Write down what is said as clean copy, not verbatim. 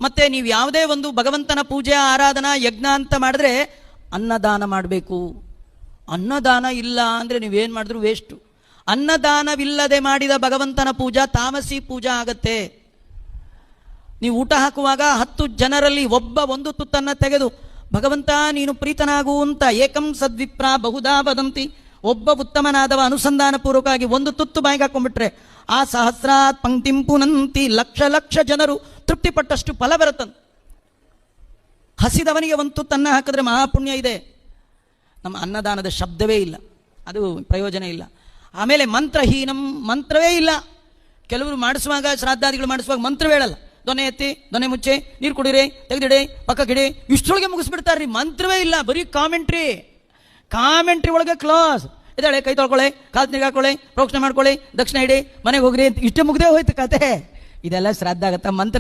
ಮತ್ತೆ ನೀವು ಯಾವುದೇ ಒಂದು ಭಗವಂತನ ಪೂಜೆ ಆರಾಧನಾ ಯಜ್ಞ ಅಂತ ಮಾಡಿದ್ರೆ ಅನ್ನದಾನ ಮಾಡಬೇಕು. ಅನ್ನದಾನ ಇಲ್ಲ ಅಂದರೆ ನೀವೇನು ಮಾಡಿದ್ರು ವೇಸ್ಟು. ಅನ್ನದಾನವಿಲ್ಲದೆ ಮಾಡಿದ ಭಗವಂತನ ಪೂಜಾ ತಾಮಸಿ ಪೂಜಾ ಆಗತ್ತೆ. ನೀವು ಊಟ ಹಾಕುವಾಗ 10 ಜನರಲ್ಲಿ ಒಬ್ಬ ಒಂದು ತುತ್ತನ್ನು ತೆಗೆದು ಭಗವಂತ ನೀನು ಪ್ರೀತನಾಗು ಅಂತ ಏಕಂ ಸದ್ವಿಪ್ರ ಬಹುಧಾ ವದಂತಿ, ಒಬ್ಬ ಉತ್ತಮನಾದವ ಅನುಸಂಧಾನ ಪೂರ್ವಕವಾಗಿ ಒಂದು ತುತ್ತು ಬಾಯಿಗೆ ಹಾಕೊಂಡ್ಬಿಟ್ರೆ ಆ ಸಹಸ್ರಾತ್ ಪಂಕ್ತಿಂ ಪುನಂತಿ, ಲಕ್ಷ ಲಕ್ಷ ಜನರು ತೃಪ್ತಿಪಟ್ಟಷ್ಟು ಫಲ ಬರುತ್ತಂತೆ. ಹಸಿದವನಿಗೆ ಒಂದು ತುತ್ತನ್ನು ಹಾಕಿದ್ರೆ ಮಹಾಪುಣ್ಯ ಇದೆ. ನಮ್ಮ ಅನ್ನದಾನದ ಶಬ್ದವೇ ಇಲ್ಲ, ಅದು ಪ್ರಯೋಜನ ಇಲ್ಲ. ಆಮೇಲೆ ಮಂತ್ರಹೀನಂ, ಮಂತ್ರವೇ ಇಲ್ಲ. ಕೆಲವರು ಮಾಡಿಸುವಾಗ ಶ್ರಾದ್ದಾದಿಗಳು ಮಾಡಿಸುವಾಗ ಮಂತ್ರವೇ ಹೇಳಲ್ಲ. ದೊನೆ ಎತ್ತಿ, ದೊನೆ ಮುಚ್ಚೆ, ನೀರು ಕುಡಿರಿ, ತೆಗೆದಿಡಿ, ಪಕ್ಕಕ್ಕಿಡಿ, ಇಷ್ಟೊಳಗೆ ಮುಗಿಸ್ಬಿಡ್ತಾರ್ರಿ. ಮಂತ್ರವೇ ಇಲ್ಲ, ಬರೀ ಕಾಮೆಂಟ್ರಿ ಒಳಗೆ ಕ್ಲಾಸ್. ಇದ್ದಾಳೆ, ಕೈ ತೊಳ್ಕೊಳ್ಳಿ, ಕಾಲು ನೀರು ಹಾಕೊಳ್ಳಿ, ಪ್ರೋಕ್ಷಣೆ ಮಾಡ್ಕೊಳ್ಳಿ, ದಕ್ಷಿಣ ಇಡಿ, ಮನೆಗೆ ಹೋಗ್ರಿ ಅಂತ ಇಷ್ಟೇ ಮುಗ್ದೇ ಹೋಯ್ತು ಕತೆ. ಇದೆಲ್ಲ ಶ್ರಾದ್ದ ಆಗತ್ತ. ಮಂತ್ರ